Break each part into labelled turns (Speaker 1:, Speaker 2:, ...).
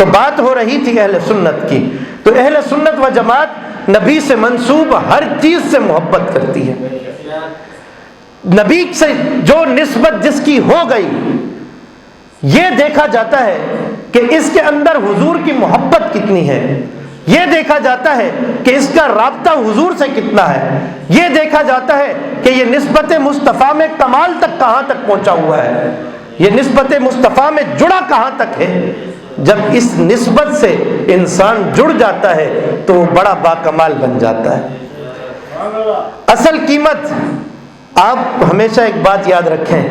Speaker 1: تو بات ہو رہی تھی اہل سنت کی، تو اہل سنت و جماعت نبی سے منسوب ہر چیز سے محبت کرتی ہے۔ نبی سے جو نسبت جس کی ہو گئی، یہ دیکھا جاتا ہے کہ اس کے اندر حضور کی محبت کتنی ہے، یہ دیکھا جاتا ہے کہ اس کا رابطہ حضور سے کتنا ہے، یہ دیکھا جاتا ہے کہ یہ نسبت مصطفیٰ میں کمال تک کہاں تک پہنچا ہوا ہے، یہ نسبت مصطفیٰ میں جڑا کہاں تک ہے۔ جب اس نسبت سے انسان جڑ جاتا ہے تو وہ بڑا باکمال بن جاتا ہے۔ اصل قیمت، آپ ہمیشہ ایک بات یاد رکھیں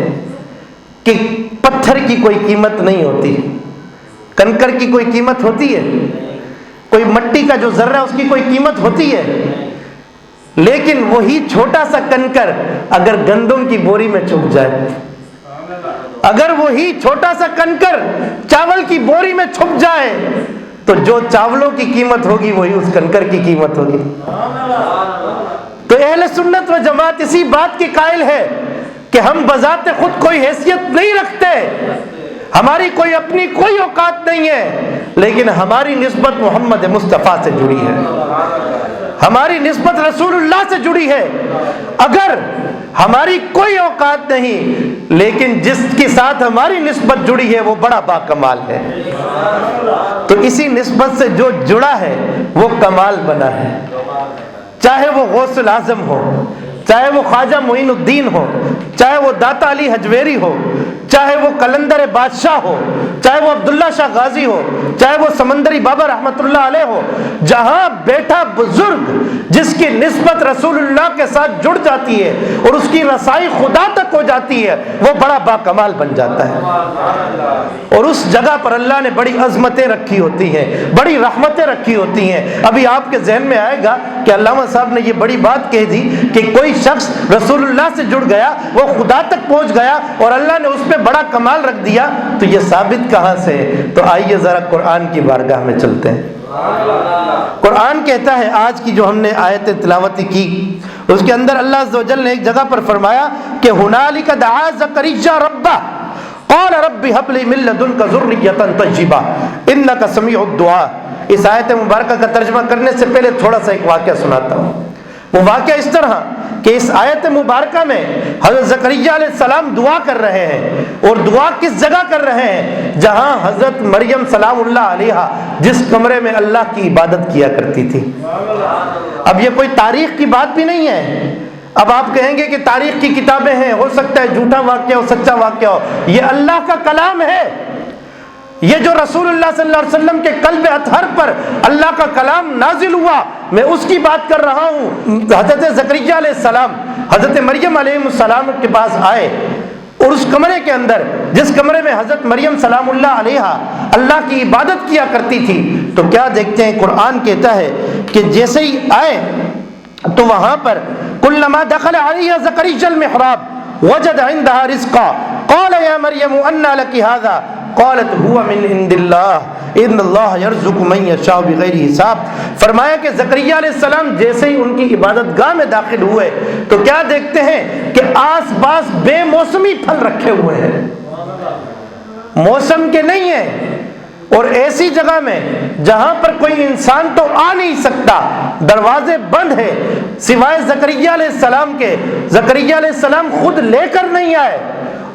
Speaker 1: کہ پتھر کی کوئی قیمت نہیں ہوتی، کنکر کی کوئی قیمت ہوتی ہے، کوئی مٹی کا جو ذرہ ہے اس کی کوئی قیمت ہوتی ہے، لیکن وہی چھوٹا سا کنکر اگر گندم کی بوری میں چھپ جائے، اگر وہی چھوٹا سا کنکر چاول کی بوری میں چھپ جائے تو جو چاولوں کی قیمت ہوگی وہی اس کنکر کی قیمت ہوگی۔ تو اہل سنت و جماعت اسی بات کی قائل ہے کہ ہم بذات خود کوئی حیثیت نہیں رکھتے، ہماری کوئی اپنی کوئی اوقات نہیں ہے، لیکن ہماری نسبت محمد مصطفیٰ سے جڑی ہے، ہماری نسبت رسول اللہ سے جڑی ہے۔ اگر ہماری کوئی اوقات نہیں لیکن جس کے ساتھ ہماری نسبت جڑی ہے وہ بڑا باکمال ہے، تو اسی نسبت سے جو جڑا ہے وہ کمال بنا ہے، چاہے وہ غوث الاعظم ہو، چاہے وہ خواجہ معین الدین ہو، چاہے وہ داتا علی حجویری ہو، چاہے وہ قلندر بادشاہ ہو، چاہے وہ عبداللہ شاہ غازی ہو، چاہے وہ سمندری بابا رحمۃ اللہ علیہ ہو، جہاں بیٹھا بزرگ جس کی نسبت رسول اللہ کے ساتھ جڑ جاتی ہے اور اس کی رسائی خدا تک ہو جاتی ہے وہ بڑا باکمال بن جاتا ہے، اور اس جگہ پر اللہ نے بڑی عظمتیں رکھی ہوتی ہیں، بڑی رحمتیں رکھی ہوتی ہیں۔ ابھی آپ کے ذہن میں آئے گا کہ علامہ صاحب نے یہ بڑی بات کہہ دی کہ کوئی شخص رسول اللہ سے جڑ گیا، وہ خدا تک پہنچ گیا اور اللہ نے اس پہ بڑا کمال رکھ دیا، تو یہ ثابت کہاں سے؟ تو آئیے ذرا قرآن کی بارگاہ میں چلتے ہیں۔ قرآن کہتا ہے، آج کی جو ہم نے آیت تلاوت کی اس کے اندر اللہ عز و جل نے ایک جگہ پر فرمایا کہ ہنالک دعا زکریا ربہ قال رب هب لي من لدنك ذرية طیبہ انک سمیع الدعاء۔ اس آیت مبارکہ کا ترجمہ کرنے سے پہلے تھوڑا سا ایک واقعہ سناتا ہوں۔ وہ واقعہ اس طرح کہ اس آیت مبارکہ میں حضرت زکریا علیہ السلام دعا کر رہے ہیں، اور دعا کس جگہ کر رہے ہیں؟ جہاں حضرت مریم سلام اللہ علیہا جس کمرے میں اللہ کی عبادت کیا کرتی تھی۔ اب یہ کوئی تاریخ کی بات بھی نہیں ہے، اب آپ کہیں گے کہ تاریخ کی کتابیں ہیں، ہو سکتا ہے جھوٹا واقعہ ہو، سچا واقعہ ہو، یہ اللہ کا کلام ہے، یہ جو رسول اللہ صلی اللہ علیہ وسلم کے قلب اطہر پر اللہ کا کلام نازل ہوا، میں اس کی بات کر رہا ہوں۔ حضرت زکریا علیہ السلام حضرت مریم علیہ السلام کے پاس آئے، اور اس کمرے کے اندر جس کمرے میں حضرت مریم سلام اللہ علیہا اللہ کی عبادت کیا کرتی تھی، تو کیا دیکھتے ہیں؟ قرآن کہتا ہے کہ جیسے ہی آئے تو وہاں پر کلما دخل علیہ زکریا المحراب وجد عندها رزقا قال یا مریم انا لک ھذا قالت هو من عند اللہ ان اللہ یرزق من یشاء بغیر حساب۔ فرمایا کہ زکریا علیہ السلام جیسے ہی ان کی عبادت گاہ میں داخل ہوئے تو کیا دیکھتے ہیں کہ آس پاس بے موسمی پھل رکھے ہوئے ہیں، موسم کے نہیں ہیں، اور ایسی جگہ میں جہاں پر کوئی انسان تو آ نہیں سکتا، دروازے بند ہیں سوائے زکریا علیہ السلام کے۔ زکریا علیہ السلام خود لے کر نہیں آئے،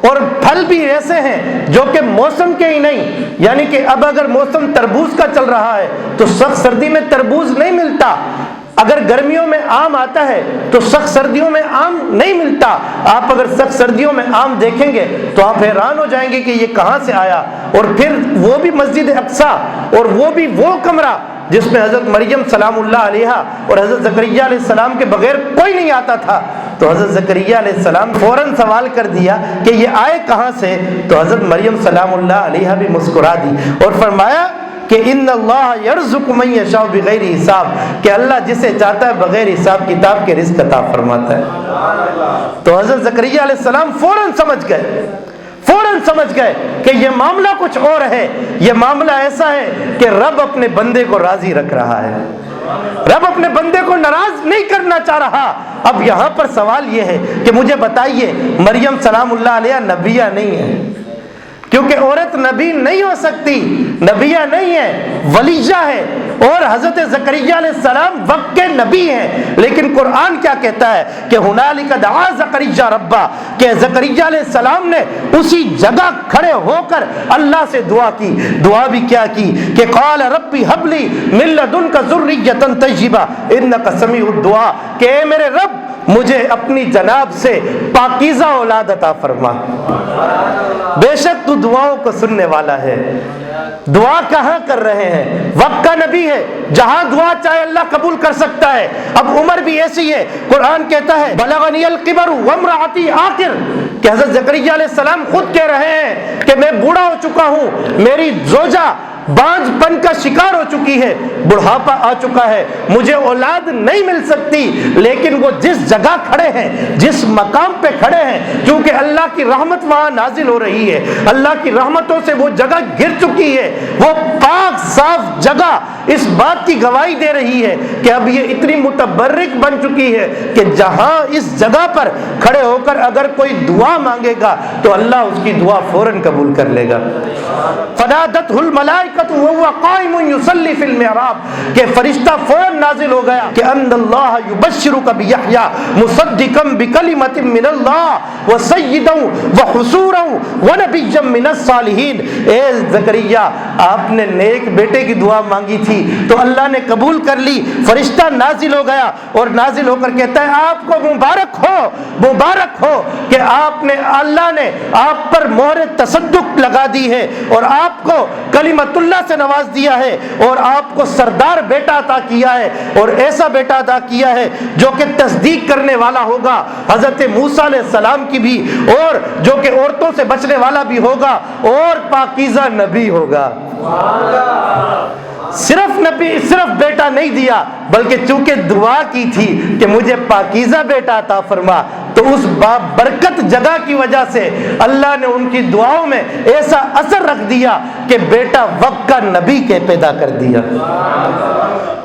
Speaker 1: اور پھل بھی ایسے ہیں جو کہ موسم کے ہی نہیں، یعنی کہ اب اگر موسم تربوز کا چل رہا ہے تو سخت سردی میں تربوز نہیں ملتا، اگر گرمیوں میں آم آتا ہے تو سخت سردیوں میں آم نہیں ملتا۔ آپ اگر سخت سردیوں میں آم دیکھیں گے تو آپ حیران ہو جائیں گے کہ یہ کہاں سے آیا، اور پھر وہ بھی مسجد اقصیٰ، اور وہ بھی وہ کمرہ جس میں حضرت مریم سلام اللہ علیہا اور حضرت زکریا علیہ السلام کے بغیر کوئی نہیں آتا تھا۔ تو حضرت زکریا علیہ السلام فوراً سوال کر دیا کہ یہ آئے کہاں سے؟ تو حضرت مریم سلام اللہ علیہا بھی مسکرا دی اور فرمایا کہ ان اللہ یرزق من یشاء بغیر حساب، کہ اللہ جسے چاہتا ہے بغیر حساب کتاب کے رزق عطا فرماتا ہے۔ تو حضرت زکریا علیہ السلام فوراً سمجھ گئے کہ یہ معاملہ کچھ اور ہے، یہ معاملہ ایسا ہے کہ رب اپنے بندے کو راضی رکھ رہا ہے، رب اپنے بندے کو ناراض نہیں کرنا چاہ رہا۔ اب یہاں پر سوال یہ ہے کہ مجھے بتائیے، مریم سلام اللہ علیہ نبیہ نہیں ہے، کیونکہ عورت نبی نہیں ہو سکتی، نبیہ نہیں ہے، ولیجہ ہے، اور حضرت زکریا علیہ السلام وقت کے نبی ہیں۔ لیکن قرآن کیا کہتا ہے کہ ہنالک دعا زکریا ربا، کہ زکریا علیہ السلام نے اسی جگہ کھڑے ہو کر اللہ سے دعا کی۔ دعا بھی کیا کی کہ قال ربی حب لی من لدنک ذریۃ طیبہ انک سمیع الدعاء، کہ اے میرے رب مجھے اپنی جناب سے پاکیزہ اولاد عطا فرما، بے شک تو دعاؤں کو سننے والا ہے۔ دعا کہاں کر رہے ہیں؟ وقت کا نبی ہے، جہاں دعا چاہے اللہ قبول کر سکتا ہے۔ اب عمر بھی ایسی ہے، قرآن کہتا ہے بلغنی الکبر وامرأتی عاقر، کہ حضرت زکریا علیہ السلام خود کہہ رہے ہیں کہ میں بوڑھا ہو چکا ہوں، میری زوجہ بانجھ پن کا شکار ہو چکی ہے، بڑھاپا آ چکا ہے، مجھے اولاد نہیں مل سکتی۔ لیکن وہ جس جگہ کھڑے ہیں، جس مقام پہ کھڑے ہیں، کیونکہ اللہ کی رحمت وہاں نازل ہو رہی ہے، اللہ کی رحمتوں سے وہ جگہ گر چکی ہے، وہ پاک صاف جگہ اس بات کی گواہی دے رہی ہے کہ اب یہ اتنی متبرک بن چکی ہے کہ جہاں اس جگہ پر کھڑے ہو کر اگر کوئی دعا مانگے گا تو اللہ اس کی دعا فوراً قبول کر لے گا۔ فنادته الملائکۃ وهو قائم یصلی فی المحراب، کہ فرشتہ فوراً نازل ہو گیا کہ ان اللہ یبشرک بیحییٰ مصدقا بکلمۃ من اللہ وسیدا وحصورا ونبیا من الصالحین۔ اے زکریا، آپ نے نیک بیٹے کی دعا مانگی تھی تو اللہ نے قبول کر لی۔ فرشتہ نازل ہو گیا اور نازل ہو کر کہتا ہے آپ کو مبارک ہو، مبارک ہو کہ آپ نے، اللہ نے آپ پر مہر تصدق لگا دی ہے اور آپ کو کلمت اللہ سے نواز دیا ہے اور آپ کو سردار بیٹا عطا کیا ہے، اور ایسا بیٹا عطا کیا ہے جو کہ تصدیق کرنے والا ہوگا حضرت موسیٰ علیہ السلام کی بھی، اور جو کہ عورتوں سے بچنے والا بھی ہوگا اور پاکیزہ نبی ہوگا۔ صرف نبی، صرف بیٹا نہیں دیا، بلکہ چونکہ دعا کی تھی کہ مجھے پاکیزہ بیٹا عطا فرما، تو اس برکت جگہ کی وجہ سے اللہ نے ان کی دعاؤں میں ایسا اثر رکھ دیا کہ بیٹا وقت کا نبی کے پیدا کر دیا۔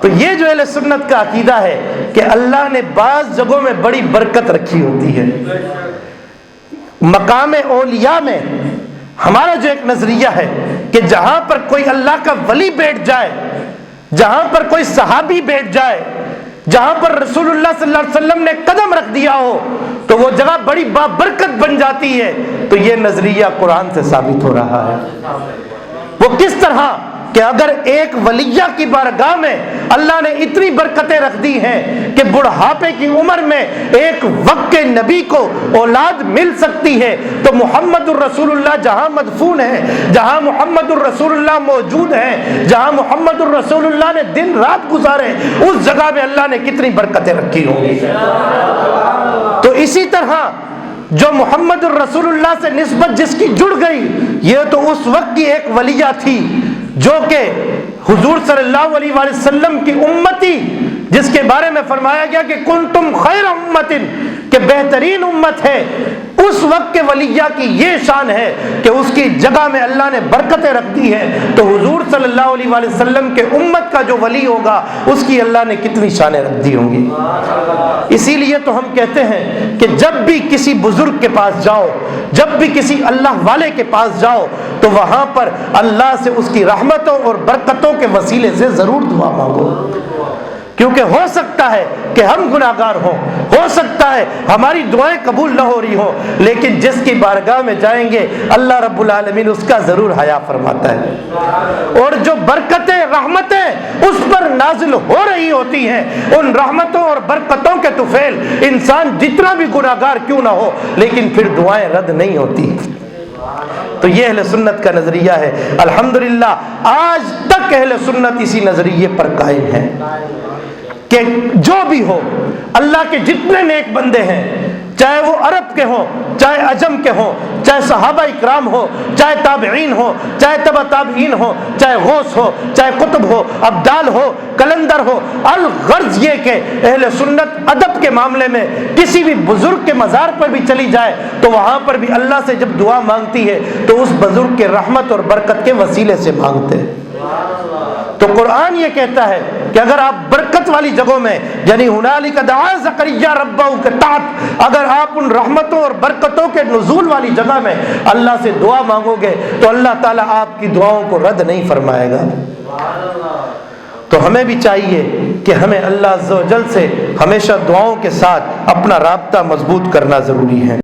Speaker 1: تو یہ جو اہل سنت کا عقیدہ ہے کہ اللہ نے بعض جگہوں میں بڑی برکت رکھی ہوتی ہے۔ مقام اولیاء میں ہمارا جو ایک نظریہ ہے کہ جہاں پر کوئی اللہ کا ولی بیٹھ جائے، جہاں پر کوئی صحابی بیٹھ جائے، جہاں پر رسول اللہ صلی اللہ علیہ وسلم نے قدم رکھ دیا ہو تو وہ جگہ بڑی بابرکت بن جاتی ہے۔ تو یہ نظریہ قرآن سے ثابت ہو رہا ہے۔ وہ کس طرح کہ اگر ایک ولیہ کی بارگاہ میں اللہ نے اتنی برکتیں رکھ دی ہیں کہ بڑھاپے کی عمر میں ایک وقت کے نبی کو اولاد مل سکتی ہے، تو محمد الرسول اللہ جہاں مدفون ہے، جہاں محمد الرسول اللہ موجود ہیں، جہاں محمد الرسول اللہ نے دن رات گزارے، اس جگہ میں اللہ نے کتنی برکتیں رکھی ہوں گی۔ تو اسی طرح جو محمد الرسول اللہ سے نسبت جس کی جڑ گئی، یہ تو اس وقت کی ایک ولیہ تھی جو کہ حضور صلی اللہ علیہ وآلہ وسلم کی امتی، جس کے بارے میں فرمایا گیا کہ کنتم خیر امت، کہ بہترین امت ہے۔ اس وقت کے ولیہ کی یہ شان ہے کہ اس کی جگہ میں اللہ نے برکتیں رکھ دی ہیں، تو حضور صلی اللہ علیہ وآلہ وسلم کے امت کا جو ولی ہوگا اس کی اللہ نے کتنی شانیں رکھ دی ہوں گی۔ اسی لیے تو ہم کہتے ہیں کہ جب بھی کسی بزرگ کے پاس جاؤ، جب بھی کسی اللہ والے کے پاس جاؤ، تو وہاں پر اللہ سے اس کی رحمتوں اور برکتوں کے وسیلے سے ضرور دعا مانگو، کیونکہ ہو سکتا ہے کہ ہم گناہگار ہوں، ہو سکتا ہے ہماری دعائیں قبول نہ ہو رہی ہوں، لیکن جس کی بارگاہ میں جائیں گے اللہ رب العالمین اس کا ضرور حیا فرماتا ہے، اور جو برکتیں، رحمتیں اس پر نازل ہو رہی ہوتی ہیں، ان رحمتوں اور برکتوں کے طفیل انسان جتنا بھی گناہگار کیوں نہ ہو لیکن پھر دعائیں رد نہیں ہوتی۔ تو یہ اہل سنت کا نظریہ ہے۔ الحمدللہ آج تک اہل سنت اسی نظریے پر قائم ہے کہ جو بھی ہو، اللہ کے جتنے نیک بندے ہیں، چاہے وہ عرب کے ہوں، چاہے عجم کے ہوں، چاہے صحابہ اکرام ہو، چاہے تابعین ہو، چاہے تبع تابعین ہو، چاہے غوث ہو، چاہے قطب ہو، ابدال ہو، کلندر ہو، الغرض یہ کہ اہل سنت ادب کے معاملے میں کسی بھی بزرگ کے مزار پر بھی چلی جائے تو وہاں پر بھی اللہ سے جب دعا مانگتی ہے تو اس بزرگ کے رحمت اور برکت کے وسیلے سے مانگتے ہیں۔ تو قرآن یہ کہتا ہے کہ اگر آپ برکت والی جگہوں میں یعنی ہنالک دعا زکریا ربہ کے تحت اگر آپ ان رحمتوں اور برکتوں کے نزول والی جگہ میں اللہ سے دعا مانگو گے تو اللہ تعالیٰ آپ کی دعاؤں کو رد نہیں فرمائے گا۔ تو ہمیں بھی چاہیے کہ ہمیں اللہ عز و جل سے ہمیشہ دعاؤں کے ساتھ اپنا رابطہ مضبوط کرنا ضروری ہے۔